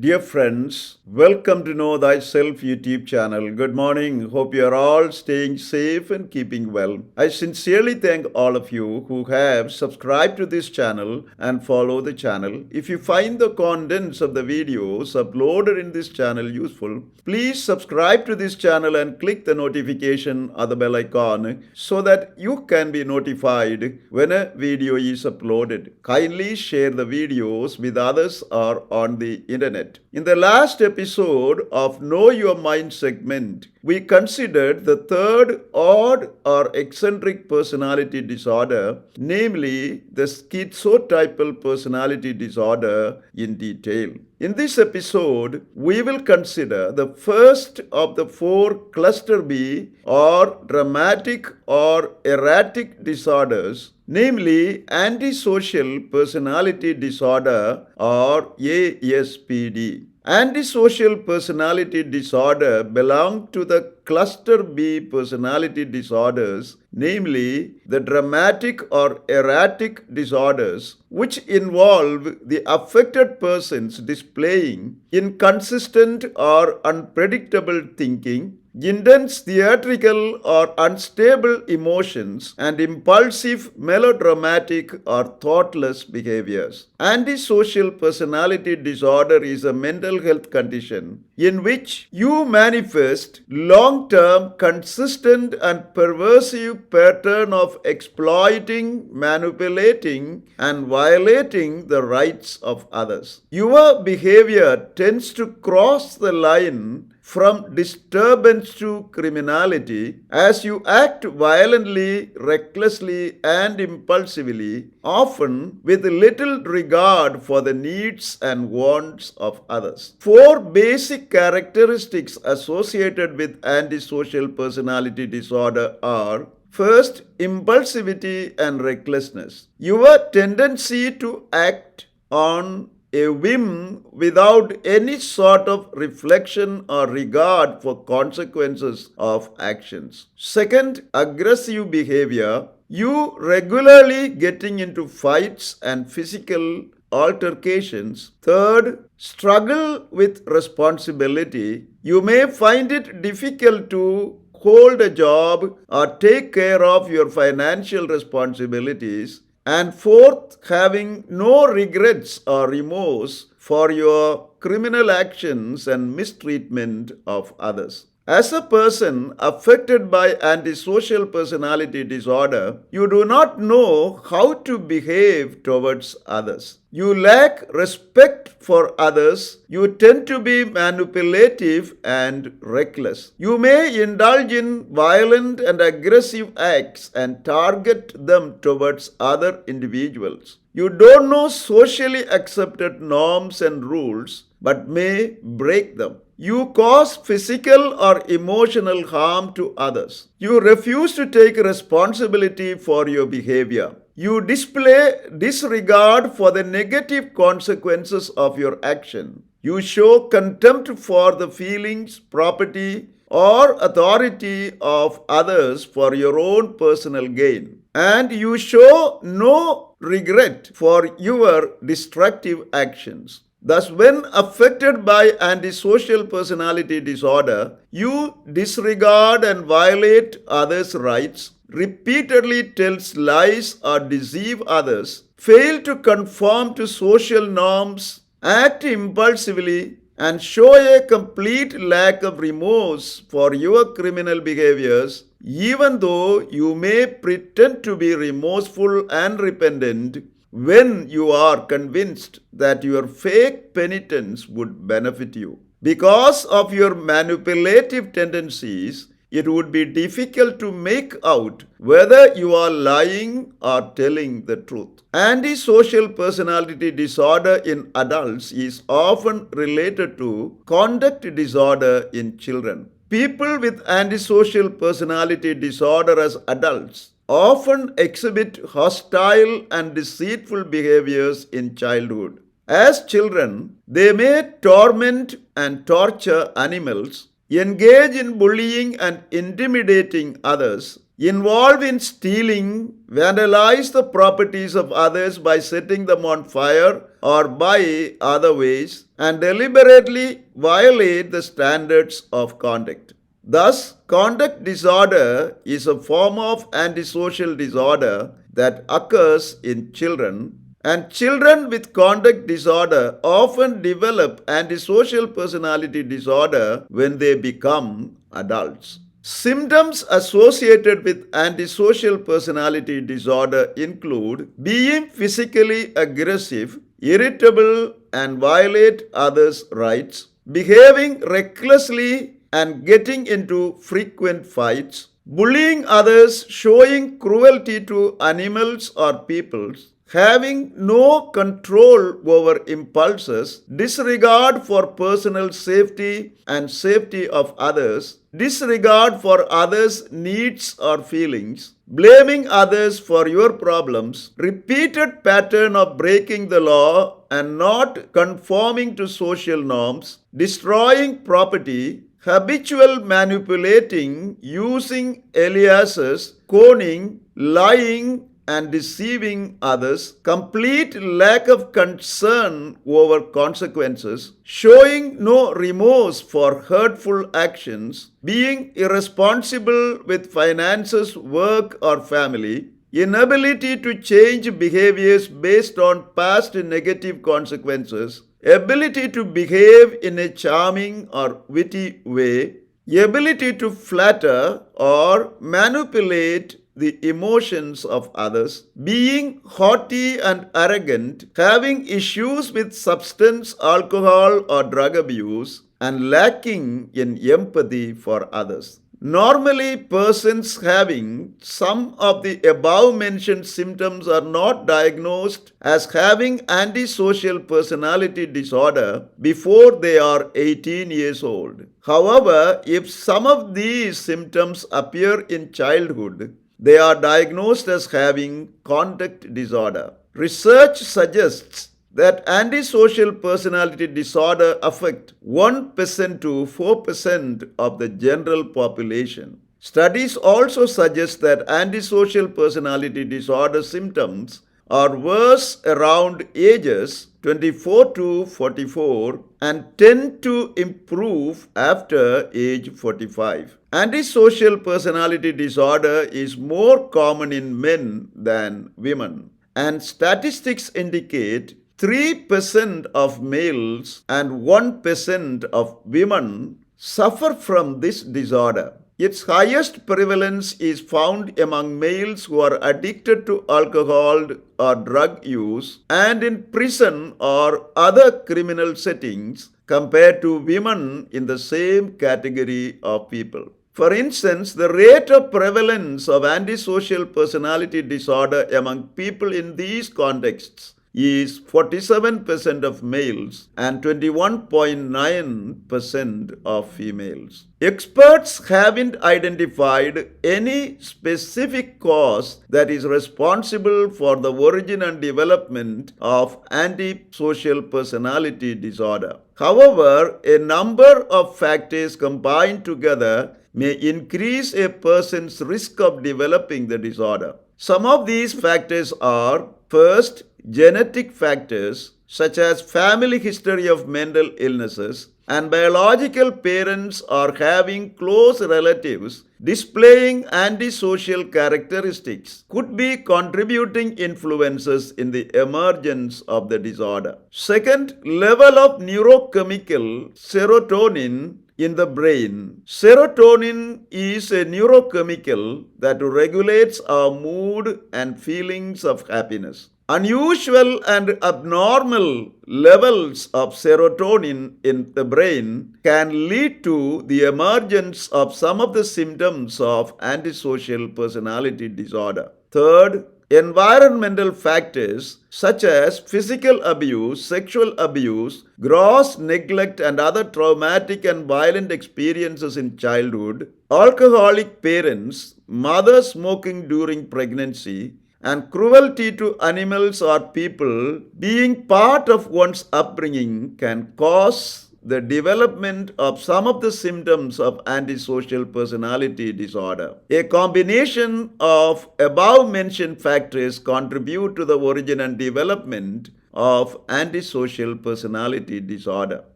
Dear friends, welcome to Know Thyself YouTube Channel. Good morning. Hope you are all staying safe and keeping well. I sincerely thank all of you who have subscribed to this channel and follow the channel. If you find the contents of the videos uploaded in this channel useful, please subscribe to this channel and click the notification or the bell icon so that you can be notified when a video is uploaded. Kindly share the videos with others or on the internet. In the last episode of Know Your Mind segment, we considered the third odd or eccentric personality disorder, namely the schizotypal personality disorder, in detail. In this episode, we will consider the first of the four cluster B or dramatic or erratic disorders, namely Antisocial Personality Disorder or ASPD. Antisocial personality disorder belong to the cluster B personality disorders, namely the dramatic or erratic disorders, which involve the affected persons displaying inconsistent or unpredictable thinking, intense theatrical or unstable emotions, and impulsive, melodramatic, or thoughtless behaviors. Antisocial personality disorder is a mental health condition in which you manifest long-term, consistent, and pervasive pattern of exploiting, manipulating, and violating the rights of others. Your behavior tends to cross the line from disturbance to criminality as you act violently, recklessly, and impulsively, often with little regard for the needs and wants of others. Four basic characteristics associated with antisocial personality disorder are: first, impulsivity and recklessness. Your tendency to act on a whim without any sort of reflection or regard for consequences of actions. Second, aggressive behavior. You regularly getting into fights and physical altercations. Third, struggle with responsibility. You may find it difficult to hold a job or take care of your financial responsibilities. And fourth, having no regrets or remorse for your criminal actions and mistreatment of others. As a person affected by antisocial personality disorder, you do not know how to behave towards others. You lack respect for others. You tend to be manipulative and reckless. You may indulge in violent and aggressive acts and target them towards other individuals. You don't know socially accepted norms and rules, but may break them. You cause physical or emotional harm to others. You refuse to take responsibility for your behavior. You display disregard for the negative consequences of your action. You show contempt for the feelings, property, or authority of others for your own personal gain. And you show no regret for your destructive actions. Thus, when affected by antisocial personality disorder, you disregard and violate others' rights, repeatedly tells lies or deceive others, fail to conform to social norms, act impulsively, and show a complete lack of remorse for your criminal behaviors, even though you may pretend to be remorseful and repentant when you are convinced that your fake penitence would benefit you. Because of your manipulative tendencies, it would be difficult to make out whether you are lying or telling the truth. Antisocial personality disorder in adults is often related to conduct disorder in children. People with antisocial personality disorder as adults often exhibit hostile and deceitful behaviors in childhood. As children, they may torment and torture animals, engage in bullying and intimidating others, involve in stealing, vandalize the properties of others by setting them on fire or by other ways, and deliberately violate the standards of conduct. Thus, conduct disorder is a form of antisocial disorder that occurs in children, and children with conduct disorder often develop antisocial personality disorder when they become adults. Symptoms associated with antisocial personality disorder include being physically aggressive, irritable, and violate others' rights, behaving recklessly and getting into frequent fights, bullying others, showing cruelty to animals or peoples, having no control over impulses, disregard for personal safety and safety of others, disregard for others' needs or feelings, blaming others for your problems, repeated pattern of breaking the law and not conforming to social norms, destroying property, habitual manipulating, using aliases, conning, lying, and deceiving others, complete lack of concern over consequences, showing no remorse for hurtful actions, being irresponsible with finances, work, or family, inability to change behaviors based on past negative consequences, ability to behave in a charming or witty way, ability to flatter or manipulate the emotions of others, being haughty and arrogant, having issues with substance, alcohol, or drug abuse, and lacking in empathy for others. Normally, persons having some of the above mentioned symptoms are not diagnosed as having antisocial personality disorder before they are 18 years old. However, if some of these symptoms appear in childhood, they are diagnosed as having conduct disorder. Research suggests that antisocial personality disorder affect 1% to 4% of the general population. Studies also suggest that antisocial personality disorder symptoms are worse around ages 24 to 44 and tend to improve after age 45. Antisocial personality disorder is more common in men than women, and statistics indicate 3% of males and 1% of women suffer from this disorder. Its highest prevalence is found among males who are addicted to alcohol or drug use and in prison or other criminal settings compared to women in the same category of people. For instance, the rate of prevalence of antisocial personality disorder among people in these contexts is 47% of males and 21.9% of females. Experts haven't identified any specific cause that is responsible for the origin and development of antisocial personality disorder. However, a number of factors combined together may increase a person's risk of developing the disorder. Some of these factors are: first, genetic factors such as family history of mental illnesses and biological parents or having close relatives displaying antisocial characteristics could be contributing influences in the emergence of the disorder. Second, level of neurochemical serotonin in the brain. Serotonin is a neurochemical that regulates our mood and feelings of happiness. Unusual and abnormal levels of serotonin in the brain can lead to the emergence of some of the symptoms of antisocial personality disorder. Third, environmental factors such as physical abuse, sexual abuse, gross neglect, and other traumatic and violent experiences in childhood, alcoholic parents, mother smoking during pregnancy, and cruelty to animals or people being part of one's upbringing can cause the development of some of the symptoms of antisocial personality disorder. A combination of above mentioned factors contribute to the origin and development of antisocial personality disorder.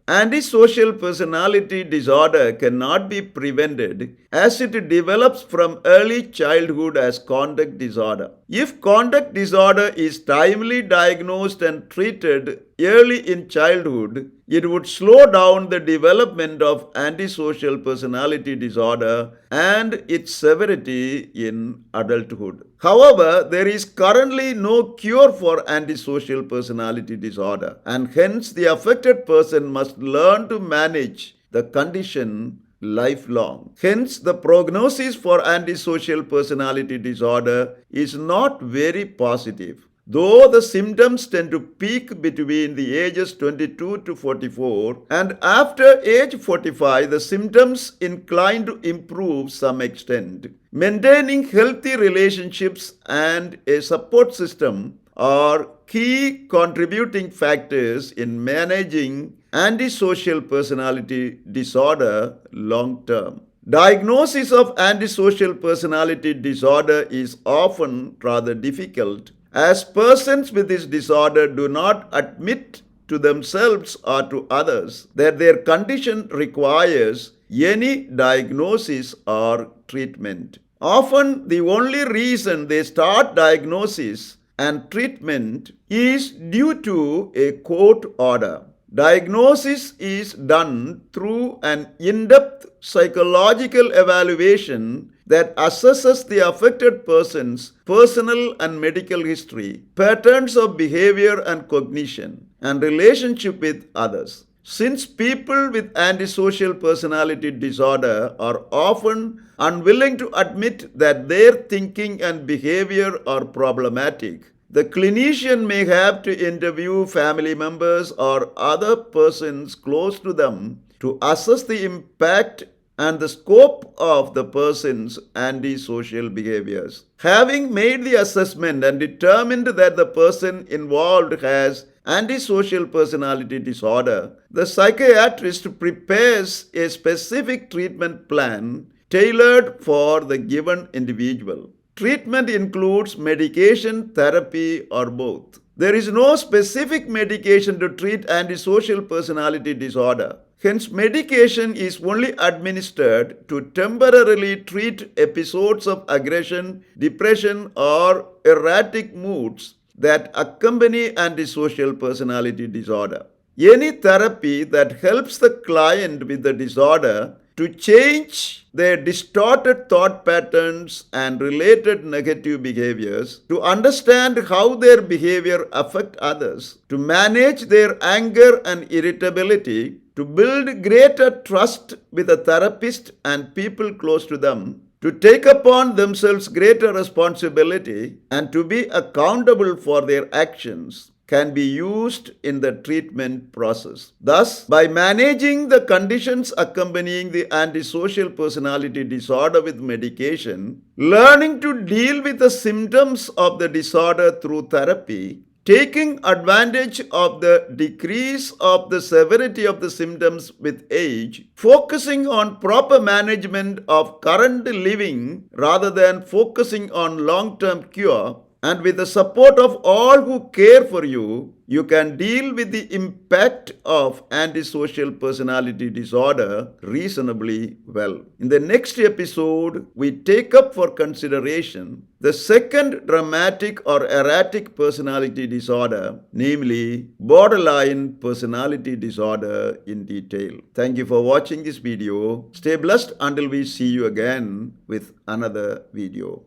Antisocial personality disorder cannot be prevented as it develops from early childhood as conduct disorder. If conduct disorder is timely diagnosed and treated early in childhood, it would slow down the development of antisocial personality disorder and its severity in adulthood. However, there is currently no cure for antisocial personality disorder, and hence the affected person must learn to manage the condition lifelong. Hence, the prognosis for antisocial personality disorder is not very positive. Though the symptoms tend to peak between the ages 22 to 44, and after age 45, the symptoms incline to improve some extent. Maintaining healthy relationships and a support system are key contributing factors in managing antisocial personality disorder long term. Diagnosis of antisocial personality disorder is often rather difficult, as persons with this disorder do not admit to themselves or to others that their condition requires any diagnosis or treatment. Often, the only reason they start diagnosis and treatment is due to a court order. Diagnosis is done through an in-depth psychological evaluation that assesses the affected person's personal and medical history, patterns of behavior and cognition, and relationship with others. Since people with antisocial personality disorder are often unwilling to admit that their thinking and behavior are problematic, the clinician may have to interview family members or other persons close to them to assess the impact and the scope of the person's antisocial behaviors. Having made the assessment and determined that the person involved has antisocial personality disorder, the psychiatrist prepares a specific treatment plan tailored for the given individual. Treatment includes medication, therapy, or both. There is no specific medication to treat antisocial personality disorder. Hence, medication is only administered to temporarily treat episodes of aggression, depression, or erratic moods that accompany antisocial personality disorder. Any therapy that helps the client with the disorder to change their distorted thought patterns and related negative behaviors, to understand how their behavior affects others, to manage their anger and irritability, to build greater trust with a therapist and people close to them, to take upon themselves greater responsibility, and to be accountable for their actions, can be used in the treatment process. Thus, by managing the conditions accompanying the antisocial personality disorder with medication, learning to deal with the symptoms of the disorder through therapy, taking advantage of the decrease of the severity of the symptoms with age, focusing on proper management of current living rather than focusing on long-term cure, and with the support of all who care for you, you can deal with the impact of antisocial personality disorder reasonably well. In the next episode, we take up for consideration the second dramatic or erratic personality disorder, namely borderline personality disorder, in detail. Thank you for watching this video. Stay blessed until we see you again with another video.